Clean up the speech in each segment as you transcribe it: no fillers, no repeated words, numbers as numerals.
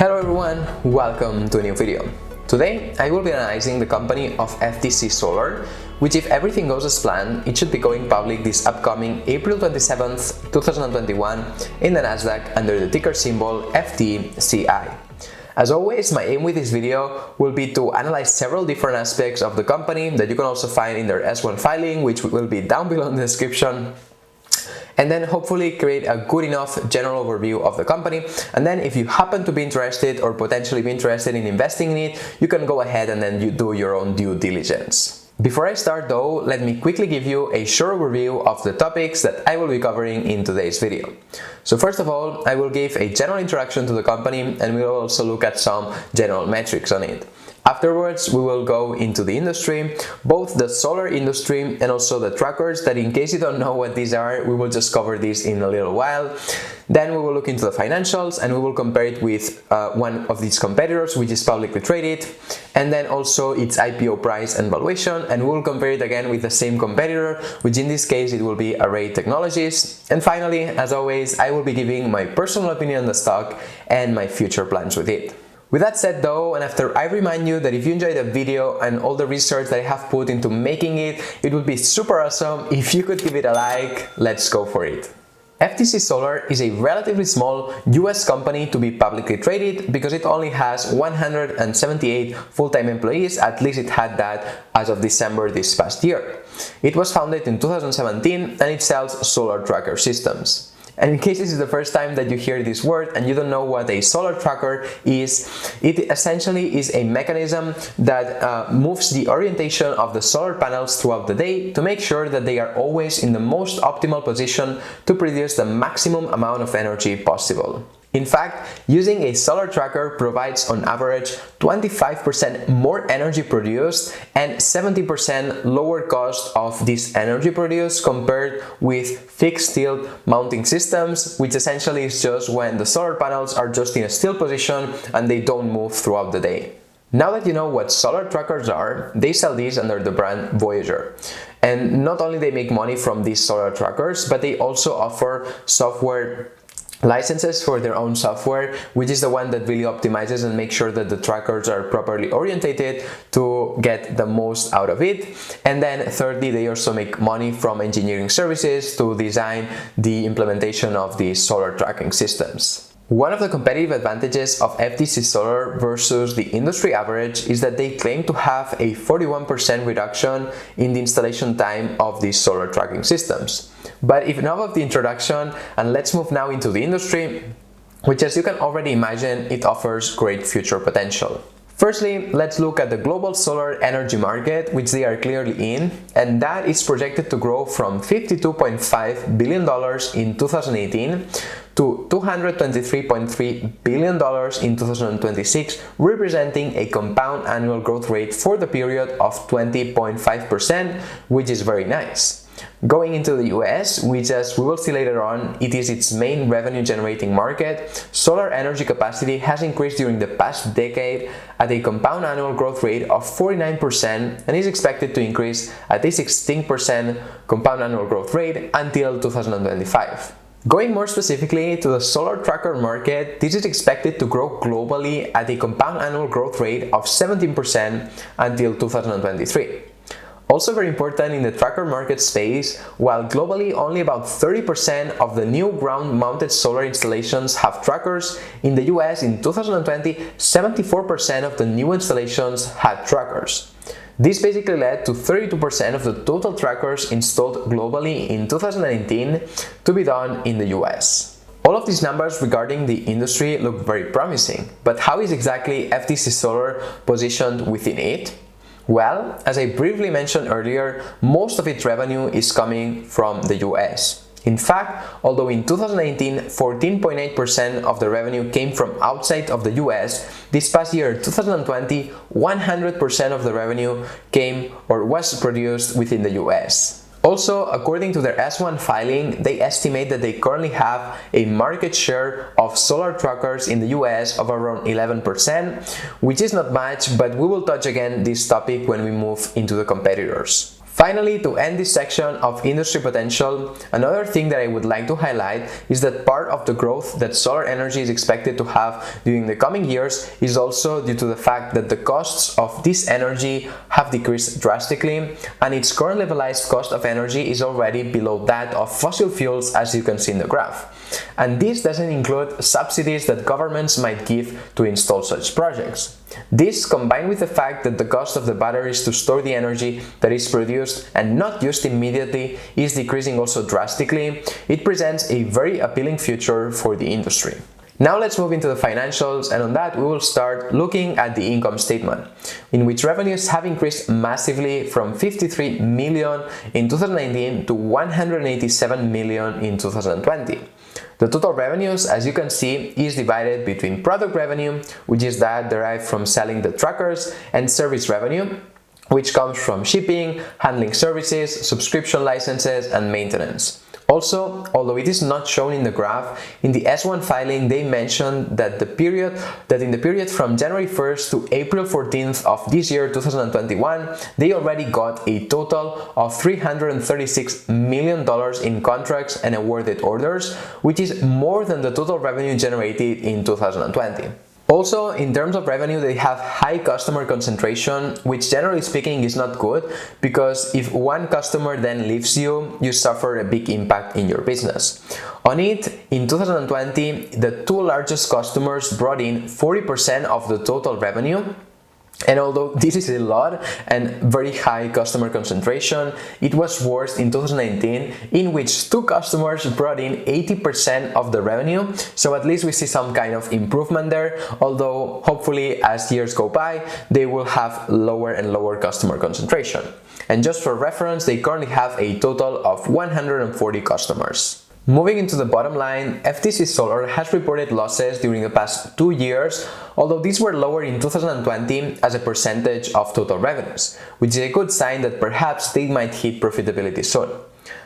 Hello everyone, welcome to a new video. Today I will be analyzing the company of FTC Solar, which if everything goes as planned, it should be going public this upcoming April 27th, 2021 in the NASDAQ under the ticker symbol FTCI. As always, my aim with this video will be to analyze several different aspects of the company that you can also find in their S1 filing, which will be down below in the description, and then hopefully create a good enough general overview of the company. And then if you happen to be interested or potentially be interested in investing in it, you can go ahead and then you do your own due diligence. Before I start though, let me quickly give you a short overview of the topics that I will be covering in today's video. So first of all, I will give a general introduction to the company and we'll also look at some general metrics on it. Afterwards, we will go into the industry, both the solar industry and also the trackers that, in case you don't know what these are, we will just cover this in a little while. Then we will look into the financials and we will compare it with one of these competitors, which is publicly traded, and then also its IPO price and valuation, and we will compare it again with the same competitor, which in this case it will be Array Technologies. And finally, as always, I will be giving my personal opinion on the stock and my future plans with it. With that said though, and after I remind you that if you enjoyed the video and all the research that I have put into making it, it would be super awesome if you could give it a like. Let's go for it. FTC Solar is a relatively small US company to be publicly traded because it only has 178 full-time employees, at least it had that as of December this past year. It was founded in 2017 and it sells solar tracker systems. And in case this is the first time that you hear this word and you don't know what a solar tracker is, it essentially is a mechanism that moves the orientation of the solar panels throughout the day to make sure that they are always in the most optimal position to produce the maximum amount of energy possible. In fact, using a solar tracker provides on average 25% more energy produced and 70% lower cost of this energy produced compared with fixed tilt mounting systems, which essentially is just when the solar panels are just in a still position and they don't move throughout the day. Now that you know what solar trackers are, they sell these under the brand Voyager. And not only they make money from these solar trackers, but they also offer software licenses for their own software, which is the one that really optimizes and makes sure that the trackers are properly orientated to get the most out of it. And then thirdly, they also make money from engineering services to design the implementation of these solar tracking systems. One of the competitive advantages of FTC Solar versus the industry average is that they claim to have a 41% reduction in the installation time of these solar tracking systems. But enough of the introduction, and let's move now into the industry, which, as you can already imagine, it offers great future potential. Firstly, let's look at the global solar energy market, which they are clearly in, and that is projected to grow from $52.5 billion in 2018 to $223.3 billion in 2026, representing a compound annual growth rate for the period of 20.5%, which is very nice. Going into the US, which, as we will see later on, it is its main revenue generating market, solar energy capacity has increased during the past decade at a compound annual growth rate of 49% and is expected to increase at a 16% compound annual growth rate until 2025. Going more specifically to the solar tracker market, this is expected to grow globally at a compound annual growth rate of 17% until 2023. Also very important in the tracker market space, while globally only about 30% of the new ground-mounted solar installations have trackers, in the US in 2020, 74% of the new installations had trackers. This basically led to 32% of the total trackers installed globally in 2019 to be done in the US. All of these numbers regarding the industry look very promising, but how is exactly FTC Solar positioned within it? Well, as I briefly mentioned earlier, most of its revenue is coming from the US. In fact, although in 2018 14.8% of the revenue came from outside of the US, this past year 2020 100% of the revenue came or was produced within the US. Also, according to their S1 filing, they estimate that they currently have a market share of solar trackers in the US of around 11%, which is not much, but we will touch again this topic when we move into the competitors. Finally, to end this section of industry potential, another thing that I would like to highlight is that part of the growth that solar energy is expected to have during the coming years is also due to the fact that the costs of this energy have decreased drastically, and its current levelized cost of energy is already below that of fossil fuels, as you can see in the graph. And this doesn't include subsidies that governments might give to install such projects. This, combined with the fact that the cost of the batteries to store the energy that is produced and not used immediately is decreasing also drastically, it presents a very appealing future for the industry. Now let's move into the financials, and on that we will start looking at the income statement, in which revenues have increased massively from 53 million in 2019 to 187 million in 2020. The total revenues, as you can see, is divided between product revenue, which is that derived from selling the trackers, and service revenue, which comes from shipping, handling services, subscription licenses, and maintenance. Also, although it is not shown in the graph, in the S1 filing they mentioned that in the period from January 1st to April 14th of this year 2021, they already got a total of $336 million in contracts and awarded orders, which is more than the total revenue generated in 2020. Also, in terms of revenue, they have high customer concentration, which generally speaking is not good, because if one customer then leaves you, you suffer a big impact in your business. On it, in 2020, the two largest customers brought in 40% of the total revenue. And although this is a lot and very high customer concentration, it was worse in 2019, in which two customers brought in 80% of the revenue. So at least we see some kind of improvement there, although hopefully as years go by, they will have lower and lower customer concentration. And just for reference, they currently have a total of 140 customers. Moving into the bottom line, FTC Solar has reported losses during the past 2 years, although these were lower in 2020 as a percentage of total revenues, which is a good sign that perhaps they might hit profitability soon.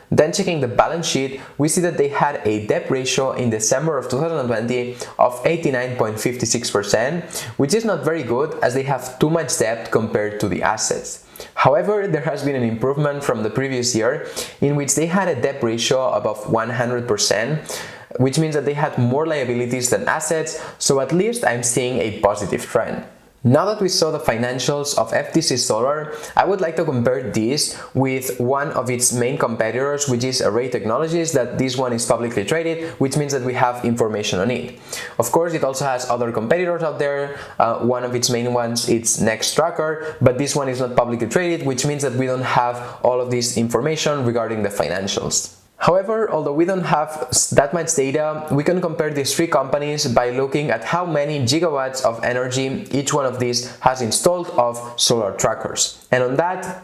Then checking the balance sheet, we see that they had a debt ratio in December of 2020 of 89.56%, which is not very good as they have too much debt compared to the assets. However, there has been an improvement from the previous year in which they had a debt ratio above 100%, which means that they had more liabilities than assets, so at least I'm seeing a positive trend. Now that we saw the financials of FTC Solar, I would like to compare this with one of its main competitors, which is Array Technologies, that this one is publicly traded, which means that we have information on it. Of course, it also has other competitors out there. One of its main ones is Next Tracker, but this one is not publicly traded, which means that we don't have all of this information regarding the financials. However, although we don't have that much data, we can compare these three companies by looking at how many gigawatts of energy each one of these has installed of solar trackers. And on that,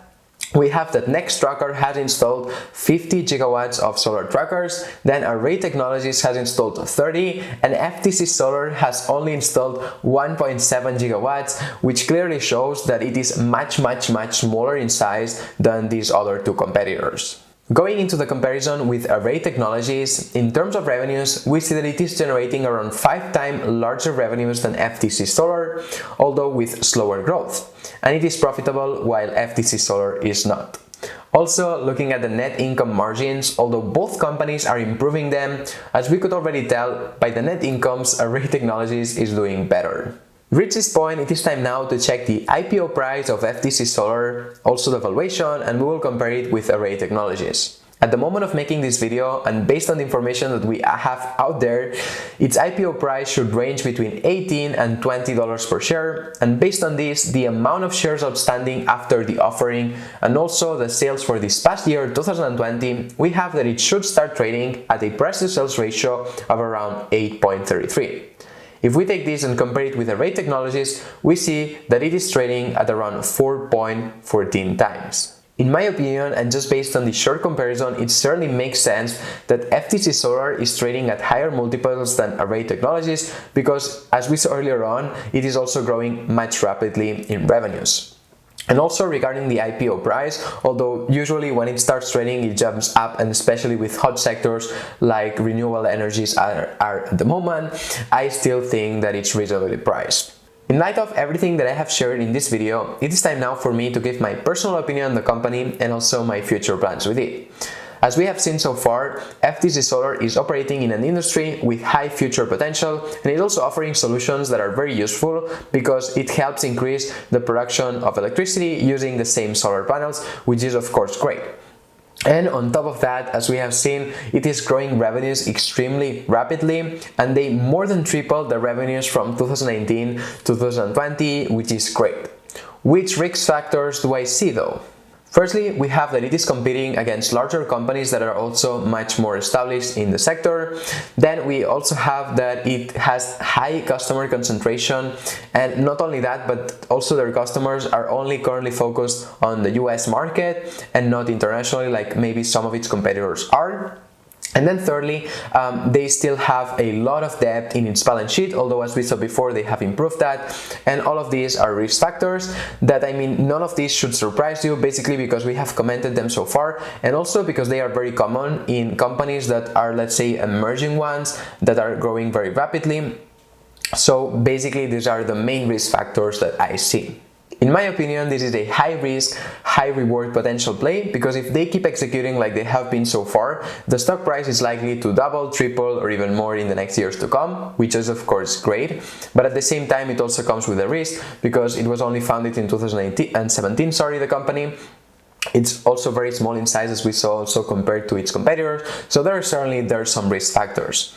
we have that Next Tracker has installed 50 gigawatts of solar trackers, then Array Technologies has installed 30, and FTC Solar has only installed 1.7 gigawatts, which clearly shows that it is much smaller in size than these other two competitors. Going into the comparison with Array Technologies, in terms of revenues, we see that it is generating around 5 times larger revenues than FTC Solar, although with slower growth, and it is profitable while FTC Solar is not. Also, looking at the net income margins, although both companies are improving them, as we could already tell by the net incomes, Array Technologies is doing better. Reach this point, it is time now to check the IPO price of FTC Solar, also the valuation, and we will compare it with Array Technologies. At the moment of making this video, and based on the information that we have out there, its IPO price should range between $18 and $20 per share, and based on this, the amount of shares outstanding after the offering, and also the sales for this past year, 2020, we have that it should start trading at a price-to-sales ratio of around 8.33. If we take this and compare it with Array Technologies, we see that it is trading at around 4.14 times. In my opinion, and just based on the short comparison, it certainly makes sense that FTC Solar is trading at higher multiples than Array Technologies because, as we saw earlier on, it is also growing much rapidly in revenues. And also regarding the IPO price, although usually when it starts trading it jumps up, and especially with hot sectors like renewable energies are at the moment, I still think that it's reasonably priced. In light of everything that I have shared in this video, it is time now for me to give my personal opinion on the company and also my future plans with it. As we have seen so far, FTC Solar is operating in an industry with high future potential and is also offering solutions that are very useful because it helps increase the production of electricity using the same solar panels, which is of course great. And on top of that, as we have seen, it is growing revenues extremely rapidly, and they more than tripled the revenues from 2019 to 2020, which is great. Which risk factors do I see though? Firstly, we have that it is competing against larger companies that are also much more established in the sector. Then we also have that it has high customer concentration, and not only that, but also their customers are only currently focused on the US market and not internationally like maybe some of its competitors are. And then thirdly, they still have a lot of debt in its balance sheet, although as we saw before, they have improved that. And all of these are risk factors that, none of these should surprise you, basically because we have commented them so far, and also because they are very common in companies that are, let's say, emerging ones that are growing very rapidly. So basically, these are the main risk factors that I see. In my opinion, this is a high risk, high reward potential play because if they keep executing like they have been so far, the stock price is likely to double, triple, or even more in the next years to come, which is of course great. But at the same time, it also comes with a risk because it was only founded in 2017, the company. It's also very small in size, as we saw also compared to its competitors. So there are some risk factors.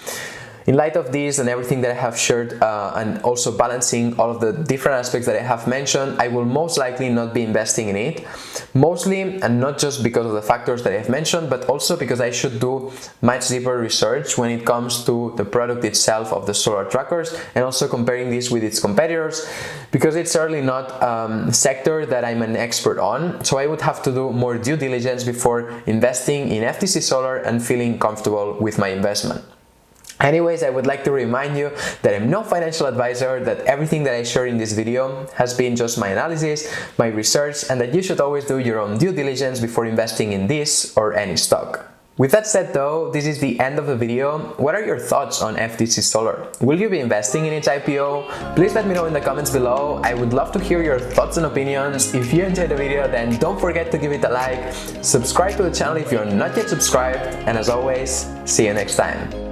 In light of this and everything that I have shared and also balancing all of the different aspects that I have mentioned, I will most likely not be investing in it. Mostly, and not just because of the factors that I have mentioned, but also because I should do much deeper research when it comes to the product itself of the solar trackers and also comparing this with its competitors, because it's certainly not a sector that I'm an expert on. So I would have to do more due diligence before investing in FTC Solar and feeling comfortable with my investment. Anyways, I would like to remind you that I'm no financial advisor, that everything that I share in this video has been just my analysis, my research, and that you should always do your own due diligence before investing in this or any stock. With that said though, this is the end of the video. What are your thoughts on FTC Solar? Will you be investing in its IPO? Please let me know in the comments below. I would love to hear your thoughts and opinions. If you enjoyed the video, then don't forget to give it a like, subscribe to the channel if you're not yet subscribed, and as always, see you next time.